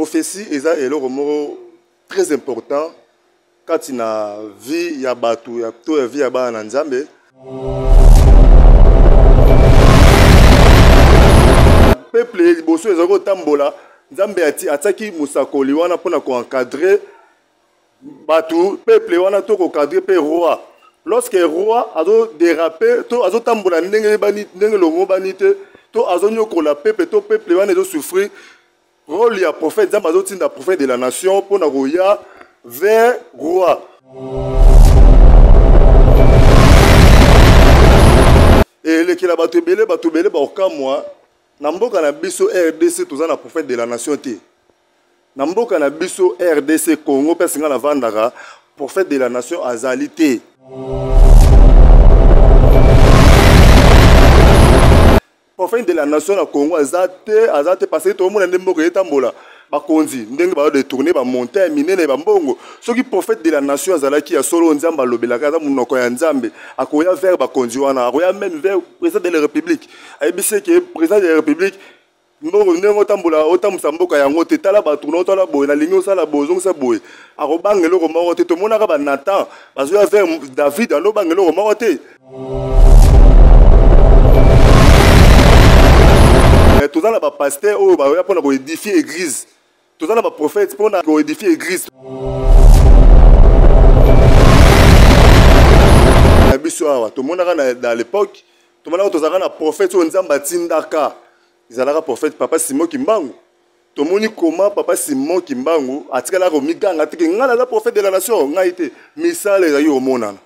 prophétie est un très important quand il a vie, il y a batu, il y a tout vie à bas en Nzambe. Peuple bosso ezoko tambola, Nzambe ataki musakoli wana pona ko encadrer batu, peuple wana to ko cadrer pe roi. Lorsque roi azo déraper, to azo tambola ndenge bani ndenge longo banite, to azo nyokola peuple to peuple wana ezo souffrir. Rôle ya prophète, Nzambe azo tinda prophète de la nation pona ko ya vers roi. Et le qui la batubele ba okamwa namboka na biso RDC toza na prophète de la nation te. Namboka na biso RDC Congo pesinga na vandaka prophète de la nation azali te. Prophète de la nation na Congo azate parce que tout le monde ndemboka etambola. Bakonzi ndenge ba détourner ba monter minene ba mbongo soki prophète de la nation azalaki ya solo nzamba lobelaka za munoko ya nzambe akoya vers bakonzi wana akoya même vers président de la république ayebise que président de la république mbongo ndenge otambola otambusa mboka yango te tala bato no tala boye na lingi osala bozong sa boye akobangelo ko moko te to monaka ba Nathan bazoya vers David alo bangelo ko moko te. Tous les pasteurs pour édifier l'église. Tous les prophètes pour édifier l'église. Tout le monde dans l'époque, tout le monde a un prophète sur Nzamba Tindaka. Ils ont un prophète Papa Simon Kimbangu. Tout le monde comment Papa Simon Kimbangu a tiré la romigang, a tiré la prophète de la nation. On a été mis ça les aïeux au monde.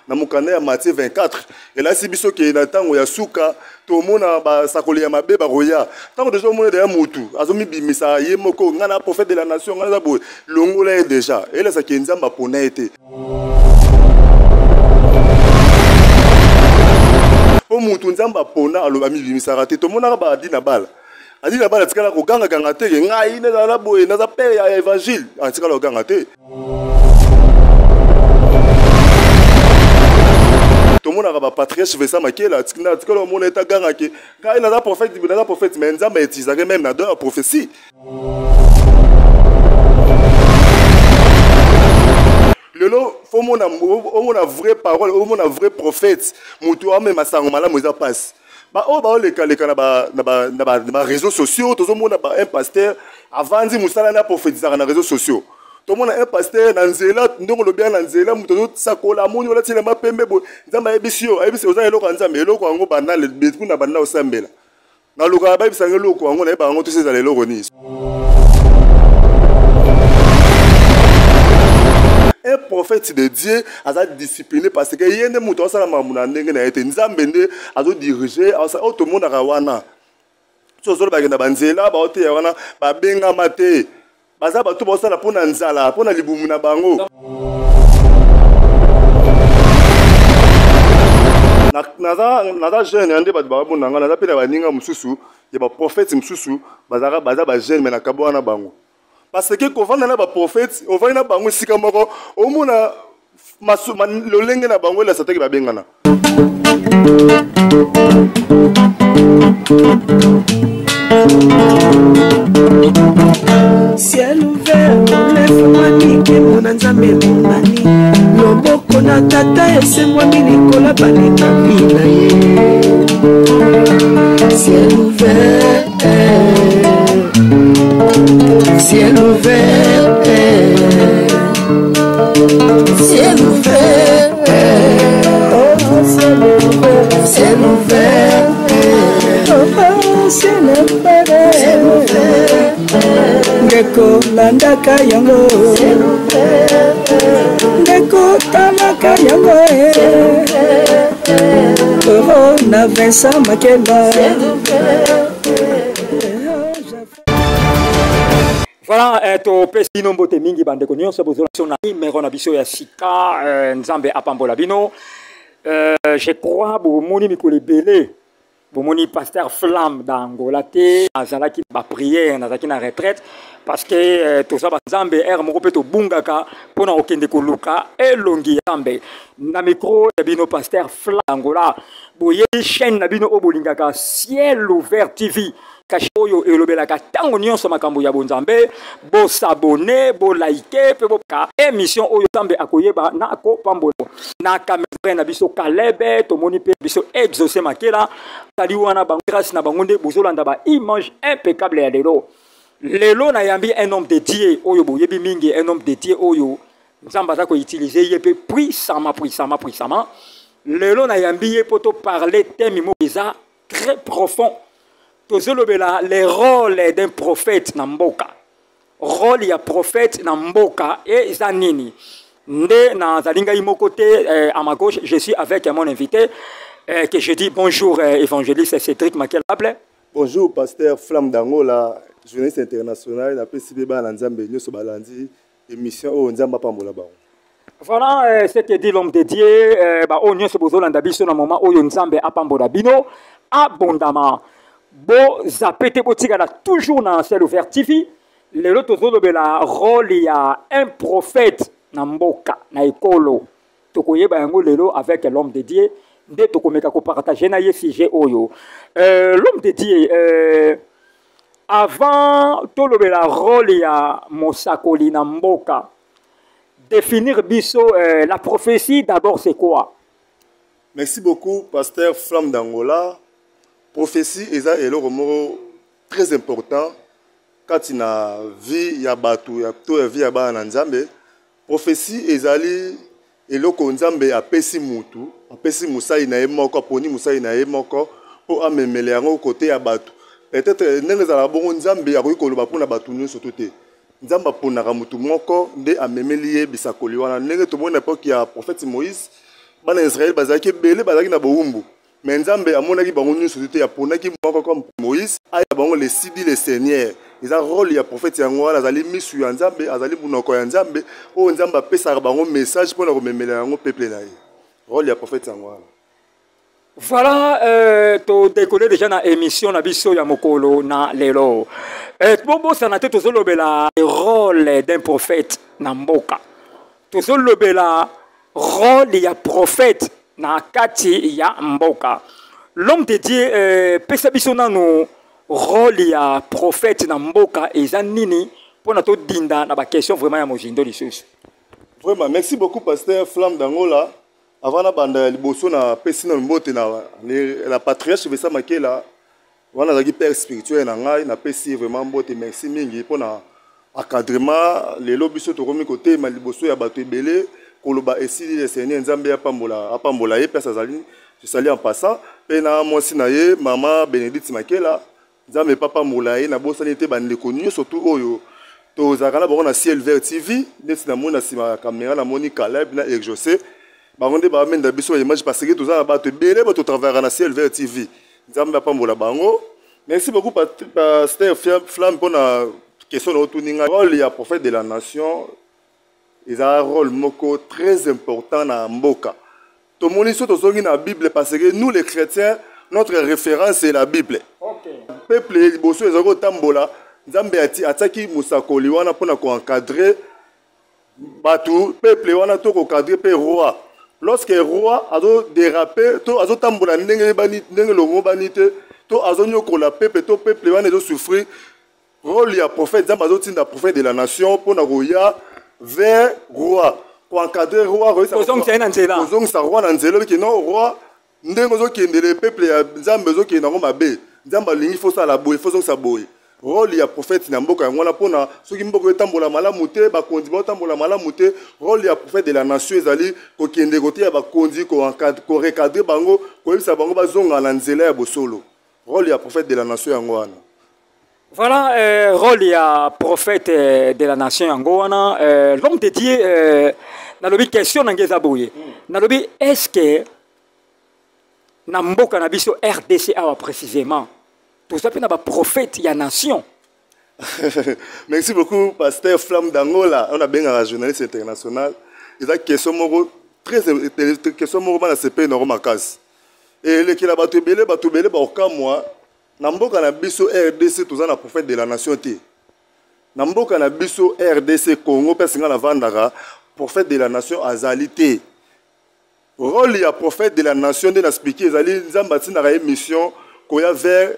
Na mukanda ya Matthieu 24 et là si biso ke na tango ya suka to mona ba sakoli ya mabe ba roya tango déjà mona de mutu azomi bimisa ye moko ngana prophète de la nation ngana bo longola déjà et là ça ki nzamba pona été o mutu nzamba pona aloba mi bimisa raté to mona ba dina bala adina bala tikala ko ganga ganga te ngai na la boye na za père ya évangile atikala ko ganga te. Tout le monde a un patriarche qui fait ça, mais qui est là, tout le monde est à Garaki. Quand il a un prophète, mais Nzamba est même dans la prophétie. Le lot, faut mon a vraie parole, au mon a vrai prophète, mon tour même à Sangomala, moi ça passe. Bah oh bah les na réseaux sociaux, tout le monde a un pasteur avant de moussala na prophétiser na réseaux sociaux. Tout le monde a un pasteur dans Zéla, nous le bien dans Zéla, nous tous ça colle à mon là c'est le map pembe bon. Nzamba ebisio aux ans eloko nzambe eloko ango banal le betu na banda osambela. Na loka ba ebisanga eloko ango na ba ango tous ces eloko ni. Un prophète de Dieu a discipliné parce que yende muto osala mamuna ndenge na ete nzambe nde azo diriger tout le monde a wana. So zo ba kenda banzela ba ote wana ba benga mate. Baza batu bosala pona nzala pona libumu na bango naza jeune ande batu babonanga naza pena baninga mususu ya ba prophète mususu baza ba jeune mais na kabo na bango parce que ko vanda na ba prophète on va na bango sika moko omona lolenge na bango la sataki ba bengana. Ciel ouvert, lève-moi nique mon nzambe monani. Loboko na tata ese moi milikola balinga mina ye. Ciel ouvert, ciel ouvert, ciel ouvert, ciel ouvert, ciel ouvert. Ndeko landaka yango Ndeko talaka yango na Vincent Makeba. Voilà, to pesi nombo te mingi bandeko nyonso bozola sona numéro na biso ya sika Nzambe apambola bino. Je crois bo moni mikolo belé bomoni pasteur Flamme d'Angola te azalaki ba prière nazaki na retraite parce que tout ça bazambe er moko pe to bungaka pona okende koluka elongi yambe na micro ya bino pasteur Flamme d'Angola boye chaîne na bino obolingaka ciel ouvert TV kashi oyo elobelaka tango nyonso makambo ya bonzambe bo s'abonner bo liker pe bo ka émission oyo tambe akoyeba na ko pambolo na caméra na biso Kalebe tomoni pe biso exaucé makela tali wana bango grâce na bango nde bozolanda ba image impeccable ya lelo na yambi un homme dédié oyo boyebi mingi un homme dédié oyo nzamba za ko utiliser yepe puissamment lelo na yambi ye poto parler thème mo eza très profond. Tozolobela les rôles d'un prophète Namboka. Rôle ya prophète Namboka et Zanini. Nde na zalinga imokote à ma gauche, je suis avec mon invité que je dis bonjour évangéliste Cédric Makelable. Bonjour pasteur Flamme d'Angola, journaliste international na PCB ba na Nzambe nyoso balandi émission o Nzamba pambola ba. Voilà ce que dit l'homme dédié ba o nyoso bozolanda biso na moment oyo Nzambe apambola bino abondamment. Bo zapete botika toujours dans ciel ouvert TV les autres tozolobela rôle ya un prophète na mboka na ekolo tokoyeba yango lelo avec l'homme dédié nde tokomeka ko partager na ye sujet oyo l'homme dédié avant tolobela rôle ya mosakoli na mboka définir biso la prophétie d'abord c'est quoi? Merci beaucoup pasteur Flamme d'Angola. Prophétie est un mot très important quand il a vie ya batu ya to vie ya ba na Nzambe. Prophétie est ali eloko Nzambe apesi mutu apesi musai na emoko poni musai na emoko po amemele yango côté ya batu. Peut-être ndenge za bongo Nzambe ya koloba pona batu nyonso tote. Nzambe pona ka mutu moko nde amemeli ye bisakoli wana ndenge to mona époque ya prophète Moïse bana Israël bazaki belé bazaki na boumbu. Mais Nzambe amonaki bango nyonso te ya ponaki moko comme Moïse aya bango les sidi les seigneurs ils ont rôle ya prophète yango wana azali misu ya Nzambe azali bunoko ya Nzambe o Nzambe apesa bango message pona komemela yango peuple na ye rôle ya prophète yango wana. Voilà to décoller déjà na émission na biso ya mokolo na lelo bobo sana te tozolobela rôle d'un prophète na mboka tozolobela rôle ya prophète na kati ya mboka l'homme dédié pesa biso nano rôle ya prophète na mboka eza nini pona to dinda na ba question vraiment ya mojindo lisusu. Vraiment merci beaucoup pasteur Flamme d'Angola avant na banda liboso na pesi na mbote na la patriarche Vesa Makela wana zaki père spirituel na ngai na pesi vraiment mbote merci mingi pona encadrement lelo biso to komi côté ma liboso ya bato ebele koloba esili le Seigneur Nzambe apambola ye pesa zali je salue en passant pe na mwasi na ye mama Bénédicte Makela Nzambe papa molaye na bosani te bandeko nyonso surtout oyo to zakana bango na ciel vert TV neti na mona sima caméra na moni Kaleb na exaucé bango nde ba menda biso image parce que toza na bato ebele bato travailler na ciel vert TV Nzambe apambola bango. Merci beaucoup pasteur Flamme pour la question de retourner rôle ya prophète de la nation. Ils ont un rôle moko très important dans Mboka. Tout le monde est dans la Bible parce que nous les chrétiens, notre référence c'est la Bible. Okay. Peuple les bosso ils ont tambola. Nzambe ataki musakoli wana pona ko encadrer batu peuple wana to ko encadrer pe roi. Lorsque roi azo déraper to azo tambola ndenge bani ndenge longo bani te to azo nyokola peuple to peuple wana zo souffrir. Rôle ya prophète Nzambe azo tinda prophète de la nation pona roya vers roi pour encadrer roi ozong sa roi na nzelo ki non roi ndenge zo kendele peuple ya Nzambe zo kenda ngo mabe Nzambe lingi faut ça la boy faut ça boy rôle ya prophète na mboka ngona pona soki mboka etambola malamu te ba kondi ba tambola malamu te rôle ya prophète de la nation ezali ko kende côté ya ba kondi ko encadrer ko recadrer bango ko yebisa bango bazonga na nzela ya bosolo rôle ya prophète de la nation yango wana. Voilà, rôle ya prophète de la nation Angoana, l'homme dédié, dans le question d'Angeza Boye. Dans le est-ce que Namboka Nabiso RDC précisément, tout ça, c'est un prophète ya nation. Merci beaucoup, pasteur Flamme d'Angola. On a bien un journaliste international. Il y a une question très question dans la CP Noromakas. et le kila batubele ba okamwa na mboka na biso RDC toza na prophète de la nation te. Na mboka na biso RDC Congo pesinga na vandaka prophète de la nation azali te. Rôle ya prophète de la nation de l'expliquer ezali nzamba tina ka émission koya vers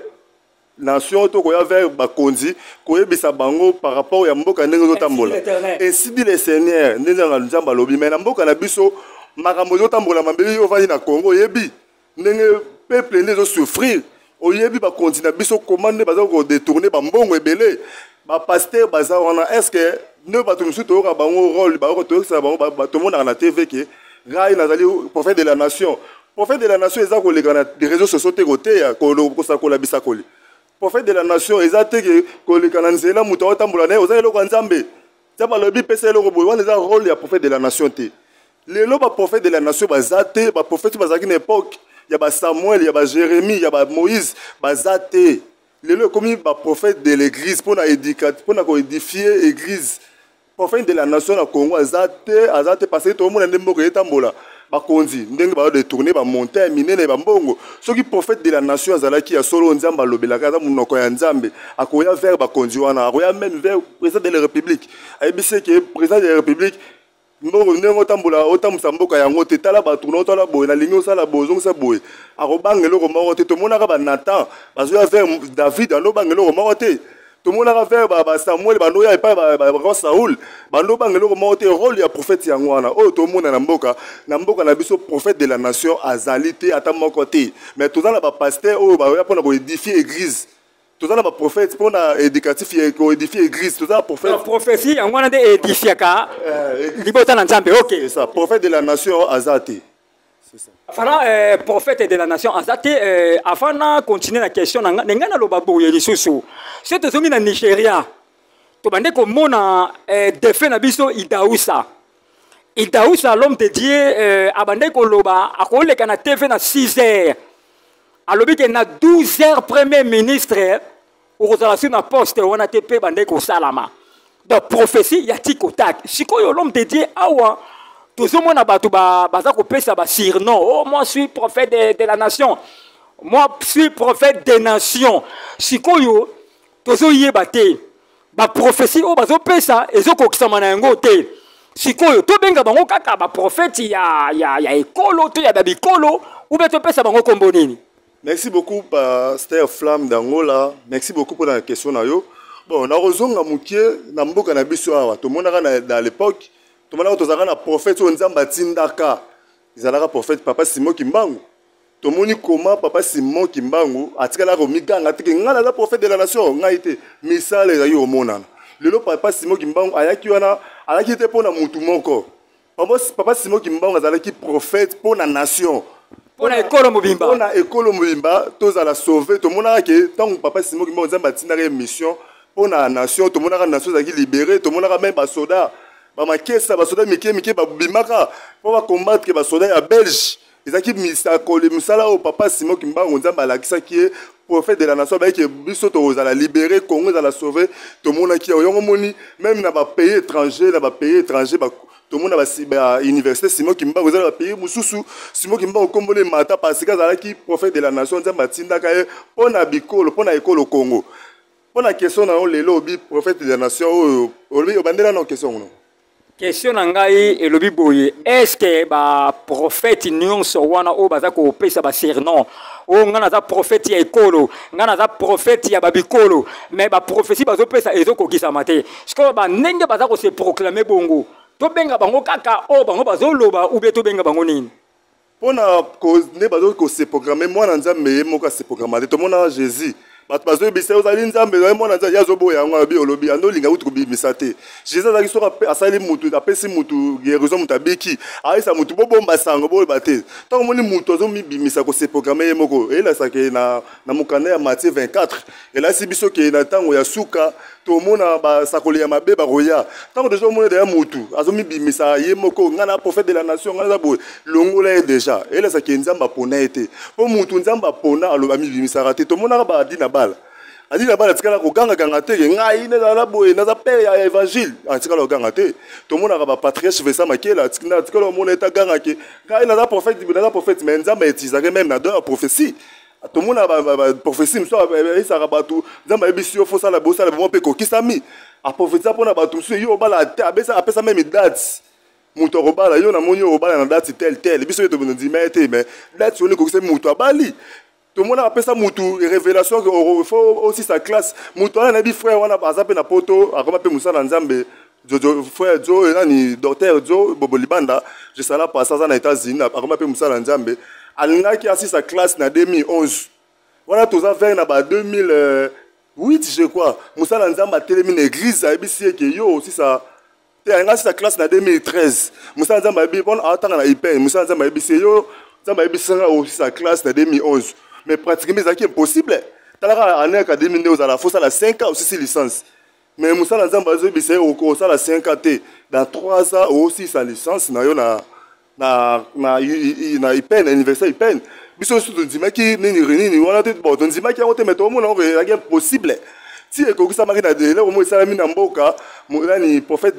nation to koya vers bakonzi koyebisa bango par rapport ya mboka ndenge zotambola. Ainsi dit le Seigneur ndenge nzamba lobi mais na mboka na biso makambo zotambola mambeli ovani na Congo yebi ndenge peuple ndezo souffrir oyebi bakonzi na biso commande baza ko détourner bambongo ebele ba pasteur baza wana est-ce que ne ba tumusu to ka bango rôle ba ko to sa bango to mona na TV ke Rai nazali prophète de la nation. Prophète de la nation, ils ont des réseaux sociaux côté, prophète de la nation, ils ont été cananzela mutawata mbulane, ils ont kanzambe. Ça va le bipese le robot, ils ont rôle de prophète de la nation. Les loba prophète de la nation, bazate, ba prophète bazaki une époque, il y a Samuel, il y a Jérémie, il y a Moïse, bazate. Les loba comme ba prophète de l'église pour na éduquer, pour na édifier l'église. Prophète de la nation na Congo azate passé tout le monde ndembo ko etambola bakonzi ndenge ba détourner ba monter minene ba mbongo soki prophète de la nation azalaki ya solo nzamba lobelaka za munoko ya nzambe akoya vers bakonzi wana akoya même vers président de la république ayebise ke président de la république mbongo ndenge otambola otambusa mboka yango te tala ba tourno tala boye na lingo sala bozong sa boye akobangelo ko moko te to monaka ba Nathan bazoya vers David ando bangelo ko moko te. Tout le monde a fait Samuel, Banoya et pas Saoul. Bando bangelo comment te rôle ya prophète yangwana. Oh tout le monde na na biso prophète de la nation azalité à mon côté. Mais tout ça na ba pasteur oh ba pour édifier église. Tout ça na ba prophète pour na éducatif pour édifier église. Tout ça prophète. Prophétie yangwana de édifier ka. Libota na nzambe. OK. C'est ça, prophète de la nation azate. Afana prophète de la nation azate afana continuer la question ngana lobabu ya lisusu c'est tozongi na Nigeria to bande ko mona défait na biso Idausa l'homme de Dieu abande ko loba akoleka na TV na 6h alobi ke na 12h premier ministre okozala sur na poste wana TP bande ko salama donc prophétie ya tikotak sikoyo l'homme de Dieu awa tout le monde a oh, moi je suis prophète de la nation. Moi je suis prophète des nations. Si koyo, tozo yebate, ba prophétie o bazo pesa ezo kokisama na ngo te. Si koyo, to benga bango kaka ba prophète ya ekolo to ya babikolo ou beto pesa bango kombo nini. Merci beaucoup Pasteur Flamme d'Angola. Merci beaucoup pour la question na yo. Bon, na rozonga mukie na mboka na biso awa. To monaka dans l'époque tout le monde a un prophète on nzamba tindaka izalaka prophète papa Simon Kimbangu to moni comment papa Simon Kimbangu atikala ko miganga tike ngala la prophète de la nation ngaite misale ya yo monana lelo papa Simon Kimbangu ayaki wana alaki te pona mutu moko papa Simon Kimbangu azalaki prophète pour la nation pona ekolo mobimba tozala sauver to monaka ke tant papa Simon Kimbangu nzamba tindaka mission pour la nation to monaka nation zaki libérer to monaka même ba soda ba kesa ba soda mike ba bimaka pour ba combattre ba soda ya Belge ezaki misakole musala au papa Simon Kimbangu nzamba alakisa ki prophète de la nation ba ke biso to ozala libérer Congo za la sauver to mona ki yongo moni même na ba pays étranger ba to mona ba université Simon Kimbangu za ba pays mususu Simon Kimbangu kombole mata parce que azalaki prophète de la nation nzamba tindaka ye pona bikolo pona ekolo Congo pona question na lelo bi prophète de la nation o bandela na question non. Question nangai elobi boye est-ce que ba prophète nyonso wana o baza ko pesa ba surnom o ngana za prophète ya ekolo ngana za prophète ya babikolo mais ba prophétie bazo pesa ezo kokisa mate siko ba ndenge baza ko se proclamer bongo to benga bango kaka o bango bazo loba ou be to benga bango nini pona ko ne bazo ko se programmer moi na nzambe moko se programmer to mona Jésus parce que bisé ozali nzambe mona nzambe yazobo yango bi olobi andolinga utu bimisa te Jésus azali soka asali mutu apesi mutu guérison mutabiki aisa mutu bobomba sango bo bate tant moni mutu azomi bimisa ko se programmer moko ela sake na mukanda ya Matthieu 24 ela si biso ke na tango ya suka to mona ba sakoli ya mabe ba roya tant déjà mona de mutu azomi bimisa ye moko ngana prophète de la nation ngana bo longola déjà ela sake nzamba pona ete po mutu nzamba pona aloba mi bimisa rate to mona ba dina adi na bana tikala koganga ganga te ngai na boye na za père ya évangile tikala koganga te to mona ba patriarche Vincent Makela tikala mona eta ganga ke ngai na za prophète mais nzamba etizake même na dans la prophétie to mona ba prophétie mso isa rabatu nzamba ebisio fo sala bo sala bo pe ko kisami a prophétie pona ba tumsu yo bala te apesa même date muto robala yo na moni robala na date tel biso to bondi mais date on ko se muto abali. Tout le monde appelle ça Moutou, révélation qu'il faut aussi sa classe. Moutou, on a dit frère, on a pas na poto, a comme Moussa Nzambe, frère Joe, ni docteur Joe, Bobo Libanda, je suis là pour ça dans les États-Unis, a comme Moussa Nzambe. Alina qui a assis sa classe en 2011. On a tous affaires en 2008, je crois. Moussa Nzambe a télé une église à EBC qui yo aussi ça. Il a assis sa classe en 2013. Moussa Nzambe a dit bon, attends la IPN. Moussa Nzambe a EBC yo, Nzambe a EBC aussi sa classe en 2011. Mais pratiquement, c'est impossible. Dans l'année académique, nous avons fait la 5 ans aussi 6 licences. Mais Moussa Nzamba c'est au la 5 ans. Dans 3 ans aussi sa licence, na IPN, l'université IPN. Biso surtout dit mais qui ni on a tout bon, on dit mais qui on te met au monde c'est impossible. Si que ça marine de là au moins ça mis en boka, ni prophète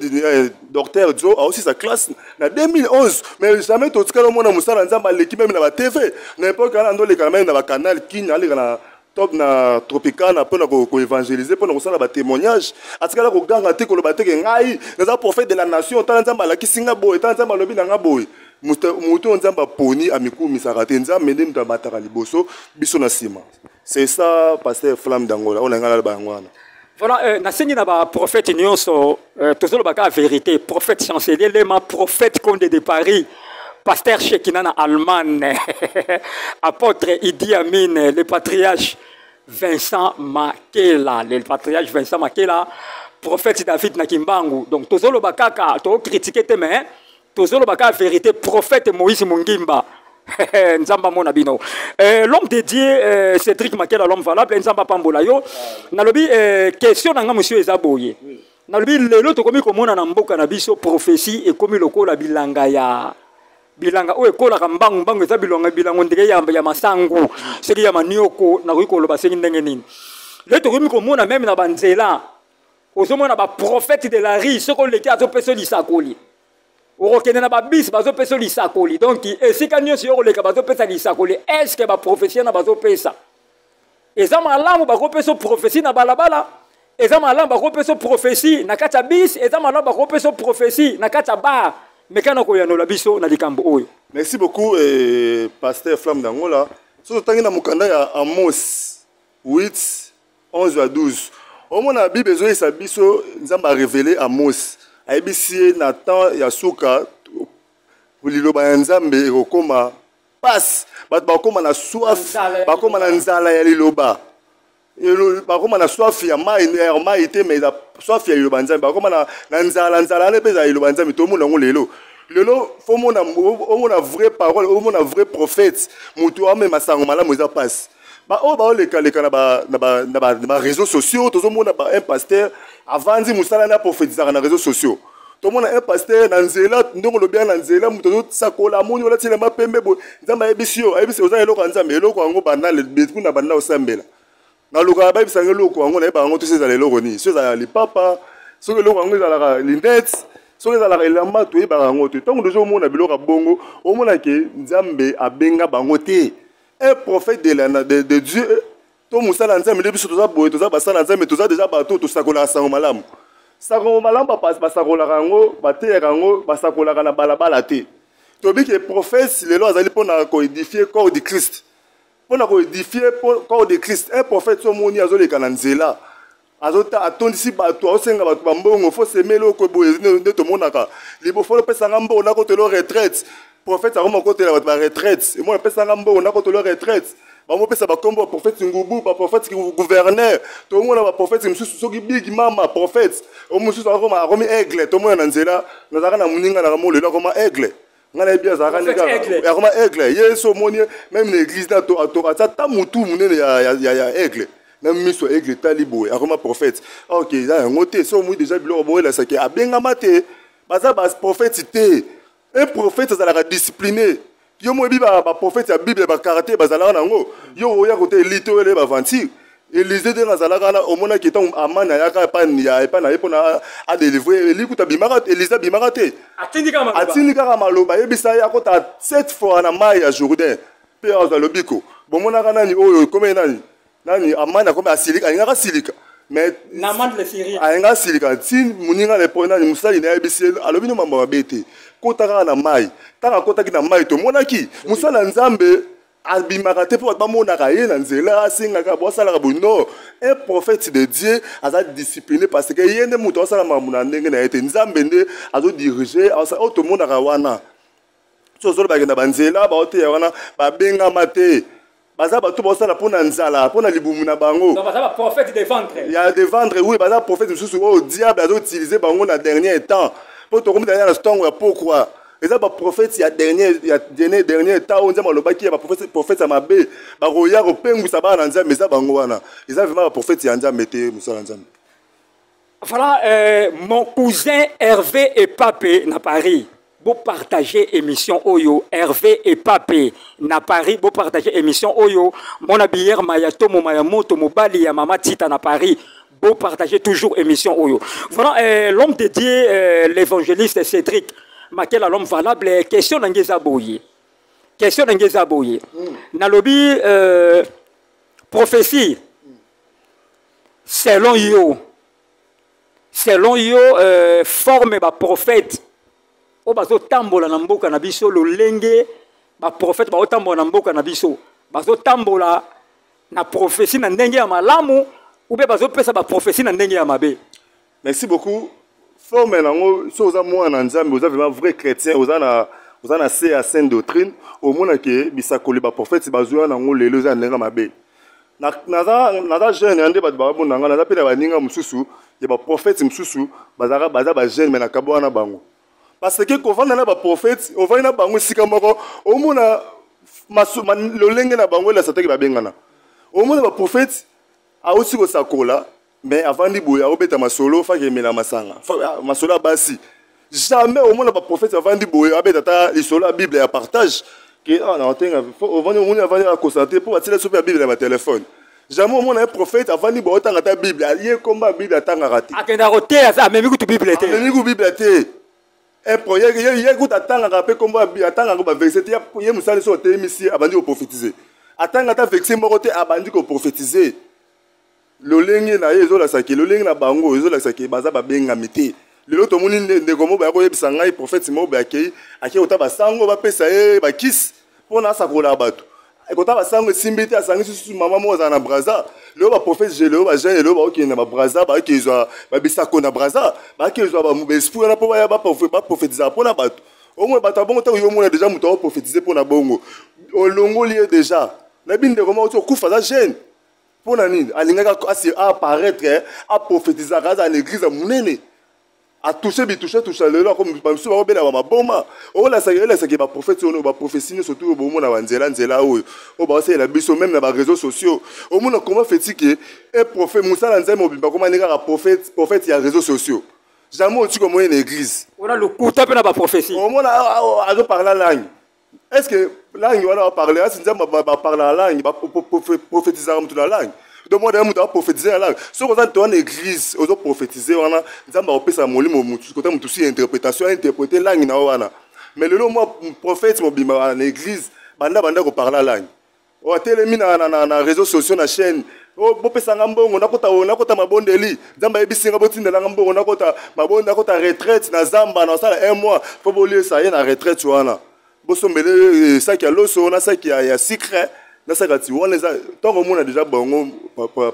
docteur Joe a aussi sa classe en 2011 mais jamais tout cas au monde Moussa Nzamba l'équipe même na TV n'importe quand on les quand même na canal qui na na top na Tropicana pour ko évangéliser pour ça na témoignage atika la ko ganga te ko lo bateke ngai na prophète de la nation tant Nzamba la kisinga boy tant Nzamba lobi na boy muto Nzamba poni amiku misarate Nzamba ndem ta bataka liboso biso na sima. C'est ça, pasteur Flamme d'Angola. On a un peu. Voilà, nasengi na ba prophète nyonso, tozolo baka vérité, prophète chancelier, lema prophète Conde de Paris, pasteur Shekina na Allemagne, apôtre Idi Amin, le patriarche Vincent Makela, prophète David Nakimbangu. Donc tozolo baka to critiquer te mais tozolo baka vérité, prophète Moïse Mungimba. L'homme dédié, Cédric Makela, l'homme valable, Nzamba Pambola yo. Nalobi question nanga monsieur Ezaboye. Nalobi lelo to komi komona na mboka na biso prophétie et komi lokola bilanga ya bilanga o ekola kambangu bangu eza bilanga ndenge ya masangu seki ya manioko na ko loba sengi ndenge nini. Le to komi komona même na banzela. Ozomona ba prophète de la rue soko leki azopeso lisakoli. Orokene na babis bazo pesa lisakoli donc esika nyonso yo koleka bazo pesa lisakoli est-ce que ba prophétie na bazo pesa eza malamu ba kopesa prophétie na balabala eza malamu ba kopesa prophétie na kata bis eza malamu ba kopesa prophétie na kata bar mekana ko yanola biso na likambo oyo. Merci beaucoup pasteur Flamme d'Angola. Surtout tangi na mukanda ya Amos 8 11 à 12. Au moins la Bible ezo sa biso Nzamba révélé Amos. ABC Nathan Yasuka Liloba Nzambe okoma passe bat bakoma na soif bakoma na nzala ya Liloba bakoma na soif ya mai te mais soif ya Liloba Nzambe bakoma na nzala ne peza Liloba Nzambe to mona ngolelo lelo fo mona vraie parole mona vrai prophète mutu ame masango malamu za passe ba o ba oleka na réseaux sociaux to mona ba un pasteur avandi musala na prophétiser na réseaux sociaux. Tout le monde a un pasteur dans Nzela, nous le bien dans Nzela, nous tous ça colle à mon niveau là, c'est le map pembe. Nzamba ebisio, ebisio za eloko Nzambe, eloko ango banal, betu na banal osambela. Na loka ba ebisanga eloko ango na ba ango tous ces eloko ni. Ceux za les papa, ceux eloko ango za la linette, ceux za la elamba to ba ango to. Tant que nous on a biloko bongo, au mona ke Nzambe abenga bango te. Un prophète de Dieu. To musala Nzambe lebiso to za boye to za basala Nzambe to za déjà bato to sakola sango malamu. Sakola malamu pas basakola rango, baté rango, basakola na balabala te. To bi que prophète les lois azali pona ko édifier corps de Christ. Pona ko édifier corps de Christ. Un prophète so moni azole kana Nzela. Azota atondisi bato osenga bato bambongo fo semelo ko boye ne to monaka. Libo fo pesa ngambo na ko te lo retraite. Prophète a vraiment côté la retraite. Et moi pesa ngambo na ko te lo retraite. Bamo pesa ba kombo prophète ngubu ba prophète gouverneur to mona ba prophète msusu soki big mama prophète o msusu a romi aigle to mona Nzela nazaka na muninga na mo le comme aigle ngana bien zaka ndeka comme aigle yeso moni même l'église na to ata ta mutu munene ya aigle na miso aigle talibo a comme prophète OK za ngote so mu déjà bilo bo la saki abenga mate baza ba prophète te un prophète za la discipliné. Yo mo bi ba prophète ya Bible ba karaté ba zala nango yo oya côté littéralement ba vantir Élisée de Nazalaka, au moment qui est en Amana, Yaka, Pania, et Pana, a délivré, l'écoute à Bimarat, Élisée Bimarate. Atindika Maloba, Ebisaya, Kota, 7 fois en Amaya, Jourdain, Père dans le Bico. Bon, mon Aranani, oh, comme Nani, Amana, comme à Silika, il y a Silika. Mais, Naman le Syrie. A un Silika, Tin, Muninga, les points, Moussa, il y a Ebisé, à l'obino Mambabete, Kota na Mai, Tara Kota qui na Mai, to Monaki, Moussa Nanzambe. Albimarate pour pas mon araye nanzela singaka bosala buno un prophète de Dieu a discipliné parce que yende muto sala mamuna ndenge na ete nzambende azo diriger asa auto monde arawana so so ba genda banzela ba ote wana ba benga mate baza ba to bosala pona nzala pona libumu na bango donc baza ba prophète de vendre il y a des vendre oui baza prophète mususu o diable azo utiliser bango na dernier temps pour to comme dans stongo ya pourquoi. Et ça, le prophète, il y a dernier temps, on dit que le prophète, il mabe, baroya au pengu saba nanza, mais ça bangoana. Et ça vraiment le prophète, il y a un mété, voilà, mon cousin Hervé et Papé na Paris. Vous partagez émission Oyo. Hervé et Papé na Paris. Vous partagez émission Oyo. Mon abiyère Mayato, mon Mayamoto, mon Bali, ya Mama Tita na Paris. Vous partagez toujours émission Oyo. Voilà, l'homme dédié, l'évangéliste Cédric. Maquel l'homme valable, question d'Angeza Boye. Question d'Angeza Boye. Nalobi, prophétie. Selon yo, forme ba prophète. O bazo tambola na mboka na biso lo lenge ba prophète ba otambola na mboka na biso. Bazo tambola na prophétie na ndenge ya malamu ou be bazo pesa ba prophétie na ndenge ya mabe. Merci beaucoup. Forme nango so za mwana nzambe oza vraiment vrai chrétien oza na CA sainte doctrine au mona ke bisakoli ba prophète bazwa nango lelo za ndenga mabe naza jeune ande ba babona ngana naza pela baninga mususu ya ba prophète mususu baza ba jeune mais na kabwana bango parce que ko vanda na ba prophète on va na bango sika moko au mona lolenge na bango la sataki ba bengana au mona ba prophète a aussi ko sakola. Mais avant de bouillir, on peut masolo, faut que mena masanga. Masolo basi. Jamais au monde pas prophète avant de bouillir, on peut l'isolo la Bible et partage. Que on entend, on va nous avant de concentrer pour attirer sur la Bible dans ma téléphone. Jamais au monde un prophète avant de bouillir tant ta Bible, il y a combat Bible à tant raté. A kenda roté ça, même que tu Bible était. Même que Bible était. Un projet, il y a que tant rappel combat tant à verset, il y a musali sur terre ici avant de prophétiser. Attends à ta vexer moroté avant de prophétiser. Le lenge na yezo la saki le lenge na bango yezo la saki baza ba benga mité le loto moni ne komo ba ko yebisa ngai prophète mo ba akei akei otaba sango ba pesa e ba kiss pona sakola bato ekotaba sango simbiti asangi susu mama mo za na braza le ba prophète je le ba jeune le ba okina ba braza ba kezwa ba bisako na braza ba kezwa ba mu esprit na po ba prophétiser pona bato au moins bato bongo ta yo mona déjà muto prophétiser pona bongo olongo lié déjà na binde komo to kufa za jeune. Pour nani alingaka apparaître à prophétiser à l'église munene a toucher le là comme ba msuba obela ba maboma o la sa ba prophète on ba prophétie surtout bo mona nzela o ba c'est la biso même na ba réseaux sociaux au mona comment fait-il que un prophète Moussa Nzembe obimba comment ningaka prophète ya réseaux sociaux jamais au tu comme une église on a le coup taper na ba prophétie au mona a parler la langue. Est-ce que langue on va parler si Nzembe ba parler la langue ba prophétiser dans la langue. Donc moi d'ailleurs on prophétiser la langue. Si on est en église, on doit prophétiser on a Nzembe ba opesa molimo mutu côté mutu si interprétation interpréter langue na wana. Mais le moi prophète mo bima en église banda ko parler la langue. O telemi na réseaux sociaux na chaîne. O bopesa ngambongo nakota mabondeli. Nzembe ebisinga botinda ngambongo nakota mabongo nakota retraite na zamba na sala 1 mois. Faut bolir ça y na retraite wana. Bosombele ça qui a l'osso na ça qui a secret na ça quand on les a tant qu'on a déjà bongo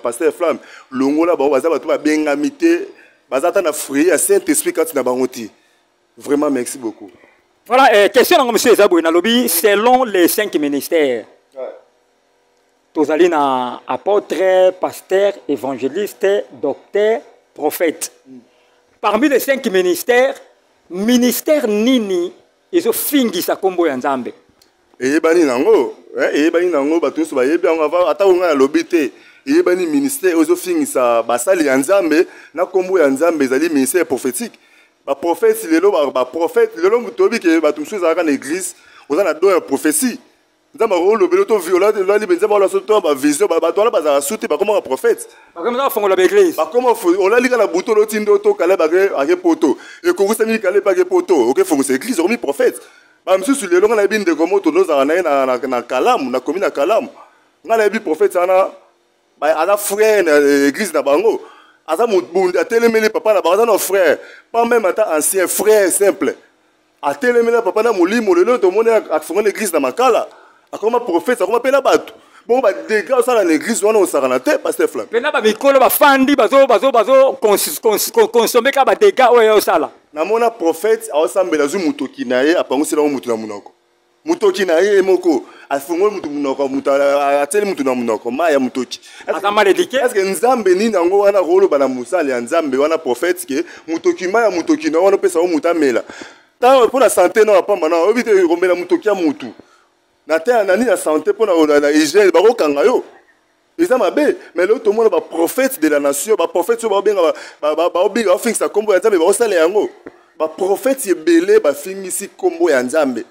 pasteur flamme longo là ba baza ba benga mité bazata na fruit à Saint-Esprit quand na bangoti vraiment merci beaucoup. Voilà question de monsieur Zabou na lobby selon les 5 ministères. Tozali na apôtre, pasteur, évangéliste, docteur, prophète. Parmi les 5 ministères, ministère nini ils ont fini sa combo ya Nzambe. Eyebani nango bato so bayebi yango ava ata nga lobité eyebani ministère ils ont fini sa basali ya Nzambe na combo ya Nzambe ezali ministère prophétique. Ba prophète lelo ba prophète lelo mutobi ke bato so za ka na église oza na don ya prophétie. nzambe akolobela to viola lali nzambe olasoto ba vision bato wana bazala suti bakoma prophète bakoma fongola ba église bakoma olali kala buto lotindo to kala bake poto ekokisa mi kala bake poto okefongisa église okomi prophète bamisusu lelo nga na yebi ndeko moto nozala na ye na kalamu na komi na kalamu nga na yebi prophète wana aza frère na église na bango aza mobundi atelemeli papa na bango aza na frère pas même ata ancien frère simple atelemeli papa na molimo lelo tomoni afongola église na makala akoma prophète akoma mpe na bato bongo badega osala na église wana osakana te paster flam mpe na bamikolo bafandi bazokonsome kaka badega oyo osala namona prophète aosambela azwi motoki na ye apangoselango motu na monoko motoki na ye moko afungoli mutu munoko mutu ateli mutu na munoko ma ya mutoki aza malédiqué est-ce que nzambe nini yango wana koloba na musali ya nzambe wana prophète ke mutoki ma ya mutoki na wana pesa o mutu amela ta pour la santé na pamba na obite komela mutoki ya mutu na te na nini na santé pour na hygiène ba kokanga yo eza mabe mais le tout monde ba prophète de la nation ba prophète so ba benga ba obinga ofixa kombo ya nzambe ba osala yango ba prophète ebele ba fingisi kombo ya nzambe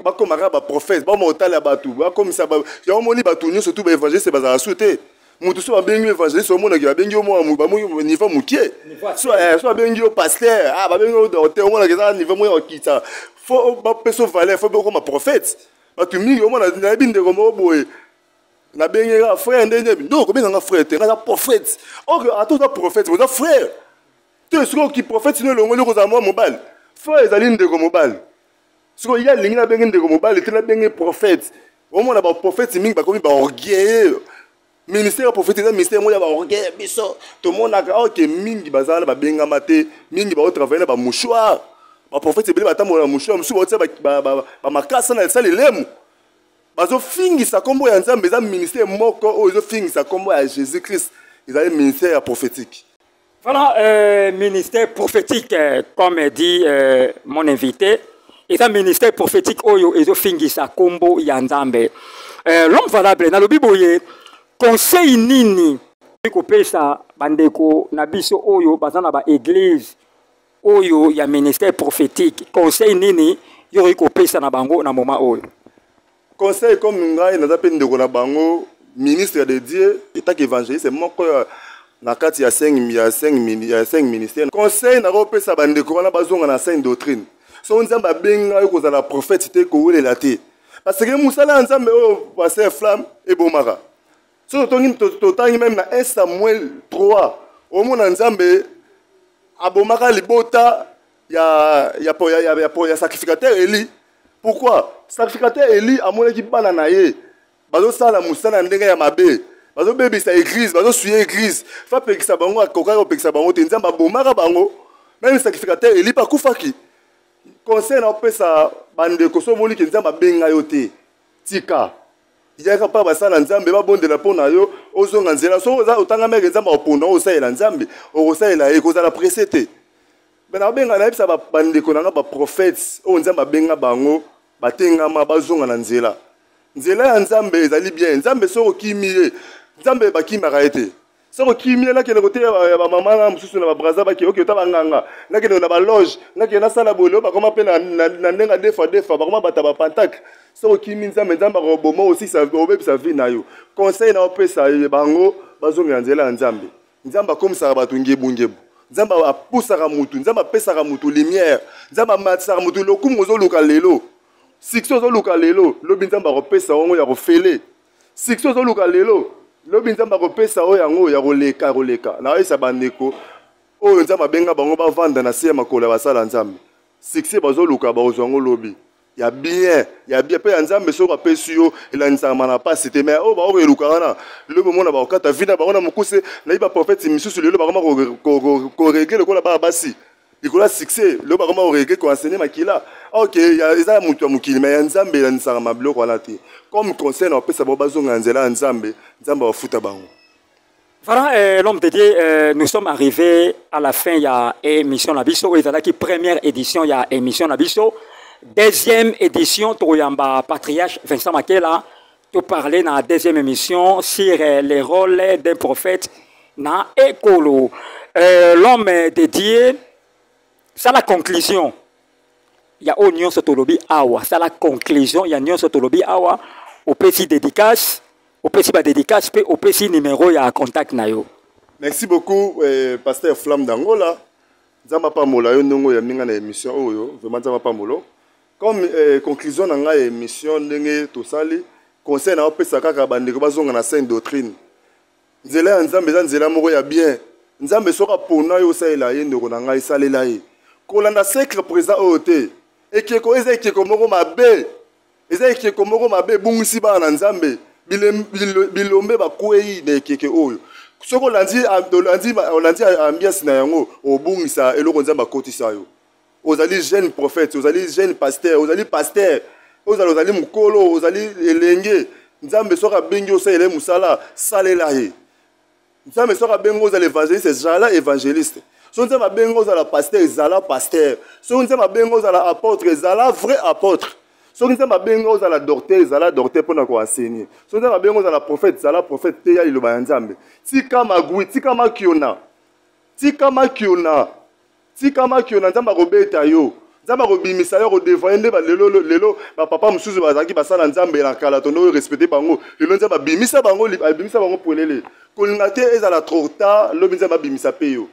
bakomaka baprophète bamotala bato bakomisa yango moni bato nyonso tu baévangéliste bazala su te motu so babengi évangéliste omonaki babengi yo niveau mokie so babengi yo paster babengi yo docteur omonaki eza niveau moya okita fo bapesa valeur fo bekoma prophète bato mingi omona nayebi ndeko moko boye nabengi kaka frère nde nyebi ndo kobenganga frère te ngaza prophète or ata oza prophète oza frère te soki oki prophète sino elongoli okozala mwa mobali frère ezali ndeko mobali soki ya lingi nabengi ndeko mobali te nabengi prophète omona baprophète mingi bakomi baorgueilleux ministère ya prophète eza ministère moko ya baorgueille biso tomonaka oke mingi bazala na babengama te mingi baotravaille na bamouchoir baprophète ebele batambola na mouchoir mosusu baotia bamakasa na esala elemu bazofingisa kombo ya nzambe eza ministère moko oyo ezofingisa kombo ya jésus christ ezali ministère ya prophétique. Voilà, ministère prophétique, comme dit mon invité. Et un ministère prophétique oyo ezo fingisa kombo ya nzambe. L'homme valable na lobi boye conseil nini ko pesa bandeko na biso oyo bazana ba église oyo ya ministère prophétique conseil nini yo ko pesa na bango na moment oyo. Conseil comme ngai na zape ndeko na bango ministre de Dieu état évangéliste moko na kati ya 5 ministères. Conseil na ko pesa bandeko na bazonga na sainte doctrine. So nzambe abenga yo kozala prophète te kowelela te parce que musala nzambe oyo passer flamme ebomaka so totangi même na 1 Samuel 3 omona nzambe abomaka libota ya sacrificateur Eli. Pourquoi sacrificateur Eli amonaki bana na ye bazosala musala ndenge ya mabe bazobebisa église bazosuye église fa pekisa bango akokaka kopekisa bango te nzambe abomaka bango même sacrificateur Eli bakufaki. Conseil na pesa bandeko so moli ke nzambe benga yo te tika yaka pa basala nzambe babondela pona yo ozonga nzela so oza otanga meke nzambe opona osayela nzambe okosayela ye kozala pressé te bena benga na pesa bandeko na ba prophètes o nzambe benga bango batengama bazonga na nzela ya nzambe ezali bien nzambe so okimie nzambe bakimaka ete soko kimia na kene kote ya ba mama na mususu na ba braza ba ki oke tabanganga na kene na ba loge na kene na sala bolo ba koma pe na ndenga defa ba koma bata ba pantak soko kimi nzambe ko boma aussi ça obebisa vie na yo conseil na opesa bango bazonga nzela nzambe nzamba komisa batu ngebu nzamba apusaka mutu nzamba pesaka mutu lumière nzamba matsaka mutu lokumu zoluka lelo sikso zoluka lelo lobi nzamba kopesa ongo ya kofele sikso zoluka lelo lobi nzamba kopesa oyo yango ya koleka na esa bandeko oyo nzamba benga bango bavanda na se makolo basala nzambe succès bazoluka bazwango lobi ya bien pe ya nzambe soko apesi yo elanisaka na pasi te mais oyo baokeluka wana lobi mona bakokata vina bango na mokuse nayi baprofete misusu lelo bakoma korege lokola basi likola succès lobi bakoma korege koenseigner makila ok eza mutu ya mokili mais ya nzambe elanisaka mabiloko wana te comme conseil na opesa bango bazonga nzela ya nzambe bafuta bango. Voilà, l'homme de Dieu, nous sommes arrivés à la fin, il y a émission Nabiso, il y a la première édition, il y a émission Nabiso, deuxième édition, Toyamba Patriarche Vincent Makela, tu parlais dans la deuxième émission sur les rôles d'un prophète dans l'écolo. L'homme de Dieu, c'est la conclusion. il y a union sotolobi awa, c'est la conclusion, il y a union sotolobi awa, au petit dédicace, au petit dédicace, puis au petit numéro, il y a contact na yo. Merci beaucoup, Pasteur Flamme d'Angola. Nzamba pa mola yo ndongo ya minga na émission oyo, vraiment nzamba pa molo. Comme conclusion na nga émission ndenge tosali, conseil na opesa kaka bandeko bazonga na sainte doctrine. Nzela ya nzambe za nzela moko ya bien. Nzambe soka pona yo salela ye ndeko na ngai salela ye. Kolanda siècle présent oyo te. Ekeko eza ekeko moko mabe. Eza ekeko moko mabe bungisi ba na nzambe. Bilombe bakwei na ekeke oyo. Soko landi ambiance na yango obungisa eloko nzamba kotisa yo. Ozali jeune prophète, ozali jeune pasteur, ozali pasteur, ozali mukolo, ozali elenge. Nzambe soka bengi osala musala salela ye. Nzambe soka bengi ozali évangéliste, zala évangéliste. So nzamba bengi ozala pasteur, zala pasteur. So nzamba bengi ozala apôtre, zala vrai apôtre. So nzamba bengi ozala docteur, zala docteur pona ko enseigner. So nzamba bengi ozala prophète, zala prophète te ya liloba ya nzambe. Tika magui, tika makiona. Tika makiona. Tika makiona nzamba robeta yo. Nzamba robimisa yo redevendre ba lelo ba papa musuzu bazaki basala nzambe na kala tondo respecter bango. Lelo nzamba bimisa bango polele. Kolingate ezala trop tard, lo nzamba bimisa pe yo.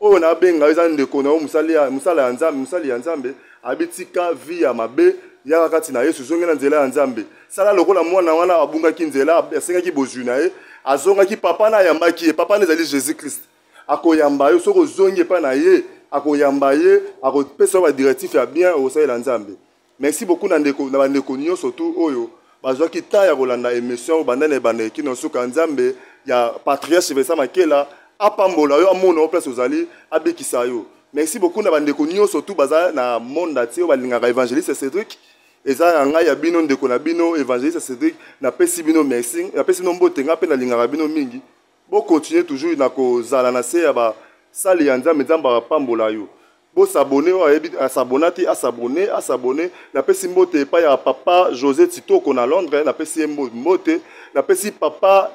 O na benga eza ndeko na musala ya nzambe, musali ya nzambe, abitika vie ya mabe. Ya kati na Yesu zonge na nzela ya nzambe sala lokola mwana wana abungaki nzela asengaki bozuna ye azongaki papa na yambaki papa nezali Jésus Christ akoyamba yo soko zonge pa na ye akoyamba ye akopesa ba directif ya bien au sein la nzambe. Merci beaucoup na bandeko nyonso surtout oyo bazwaki ta ya kolanda émission bandane bandeki no suka nzambe ya patriarche Vincent Makela apambola yo amona au place ozali abekisa yo. Merci beaucoup na bandeko nyonso surtout baza na monde atio balingaka évangéliste Cédric. Eza nga ya bino ndeko na bino évangéliste Cédric na pesi bino merci na pesi no mbote nga pe na lingaka bino mingi bo continuer toujours na kozala na se ya ba sali ya nzambe nzamba pambola yo bo s'abonner o asabonati asabonner na pesi mbote pa ya papa José Titoko na Londres na pesi mbote na pesi papa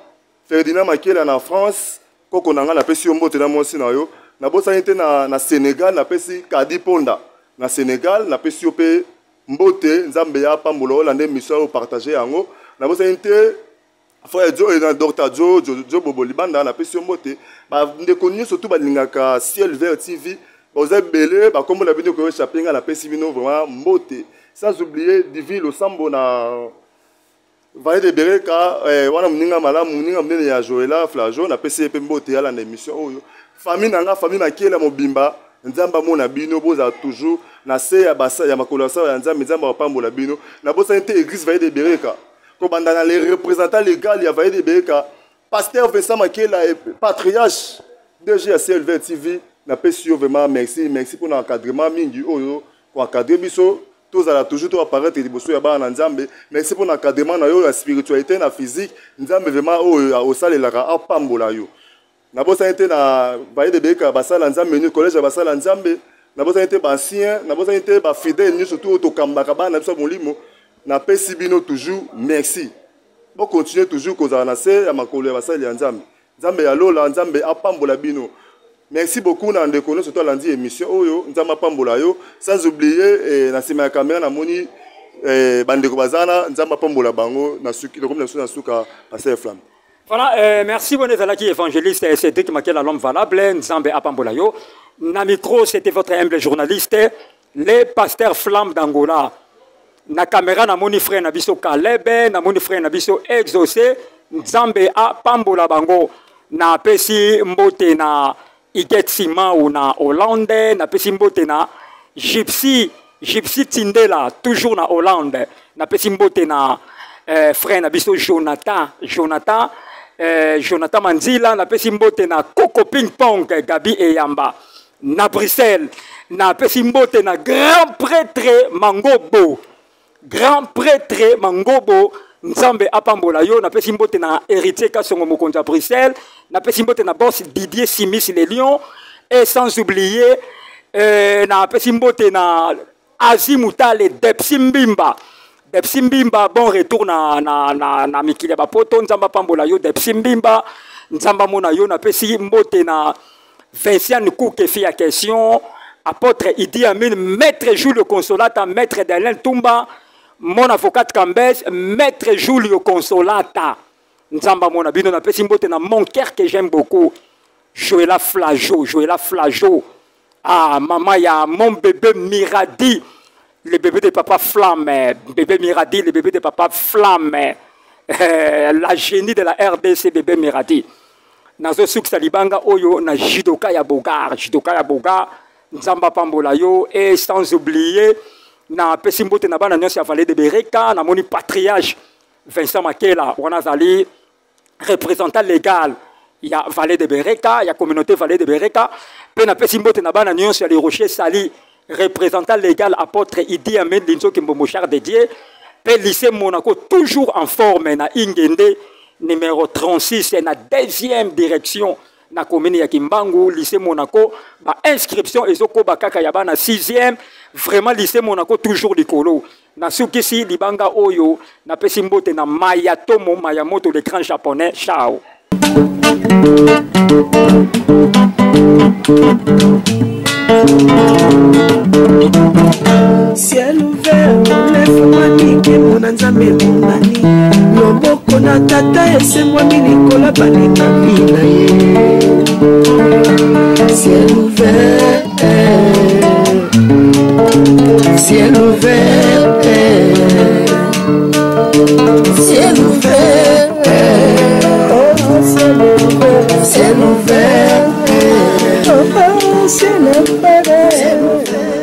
Ferdinand Makela na France koko na nga na pesi mbote na monsi na yo na bosa nte na Sénégal na pesi Kadi Ponda na Sénégal na pesi yo pe mbote nzambe ya pambola olande mission partager yango na bosa nte frère Joe na Dr Joe Bobo Libanda na pesi mbote ba ndeko nyonso surtout balingaka Ciel Vert TV boza belé ba kombo na bino ko chapinga na pesi bino vraiment mbote sans oublier Divine Losambo na Vaille de Bereka wana muninga malamu muninga mnene ya Joela Flajo na pesi pe mbote ya la émission oyo famille nanga famille Makela mobimba nzamba mona bino boza toujours na se ya basa ya makolasa ya nzamba pambola bino na bosa nte église Vaille de Bereka ko bandana les représentants légaux ya Vaille de Bereka pasteur Vincent Makela et patriarche DG CLV TV na pesi yo vraiment merci pour l'encadrement mingi oyo pour encadrer biso tous à toujours to apparaître liboso ya bana nzambe merci pour l'encadrement na yo la spiritualité na physique nzambe vraiment oyo osalelaka apambola yo na bosa nte na Vaille de Bereka basala nzambe ni collège basala nzambe na bosa nte ba ancien na bosa nte ba fidèle ni surtout to kambaka bana biso molimo na pesi bino toujours merci bon continuer toujours kozala na se ya makolo ya basali ya nzambe nzambe ya lola nzambe apambola bino. Merci beaucoup na ndeko surtout lundi émission oyo nzamba pambola yo sans oublier na sima ya caméra na moni bandeko bazana nzamba pambola bango na suki comme na suka passer flamme. Voilà, merci Bonezalaki évangéliste Cédric Makela l'homme valable nzambe apambola yo. Na micro c'était votre humble journaliste les pasteurs Flamme d'Angola. Na caméra na moni frère na biso Kalebe na moni frère na biso exaucé nzambe apambola bango na pesi mbote na Iketsima ou na Hollande, na pesi mbote na Gypsy Tindela, toujours na Hollande, na pesi mbote na frère na biso Jonathan Manzila, na pesi mbote na Coco Ping Pong, Gabi Eyamba, na Bruxelles, na pesi mbote na grand prêtre Mangobo, Nzambe apambola yo na pesi mbote na héritier Kasongo mokonzi à Bruxelles na pesi mbote na boss Didier Simis les Lions et sans oublier na pesi mbote na Azimutale Depsimbimba bon retour na mikili ba poto nzamba pambola yo Depsimbimba nzamba mona yo na pesi mbote na Vincent Kouke fi ya question apôtre Idi Amin, maître Julio Consolata, maître Daniel Tumba, mon avocat Cambès, maître Julio Consolata. Nzamba mon abino na pesi mbote na mon cœur que j'aime beaucoup. Joëla Flageau. Ah, maman, il y a mon bébé Miradi, le bébé de papa Flamme, bébé Miradi, le bébé de papa Flamme, la génie de la RDC, bébé Miradi. Nazo souk salibanga oyo na Jidoka ya Bogar, Nzamba Pambola yo, et sans oublier, na pesimbote na bana nyonsi ya Vallée de Bereka, na moni patriarche Vincent Makela, wanazali représentant légal. Il y a Vallée de Bereka, il y a communauté Vallée de Bereka. Puis na pesimbote na bana nyonsi ya les Rochers Sali, représentant légal apôtre Idi Amin Linzo Kimbomo Char dédié. Puis lycée Monaco toujours en forme na Ingende numéro 36 na deuxième direction na commune ya Kimbangu lycée Monaco ba inscription ezoko bakaka ya bana 6e vraiment lycée Monaco toujours likolo na sukisi libanga oyo na pesimbote na Mayatomo Mayamoto le grand japonais ciao. Ciel ouvert, lève-moi nique mon anzambe monani. Loboko na tata ese moi milikola balinga bina ye. Ciel ouvert, ciel ouvert, ciel ouvert, ciel ouvert, ciel ouvert, ciel ouvert.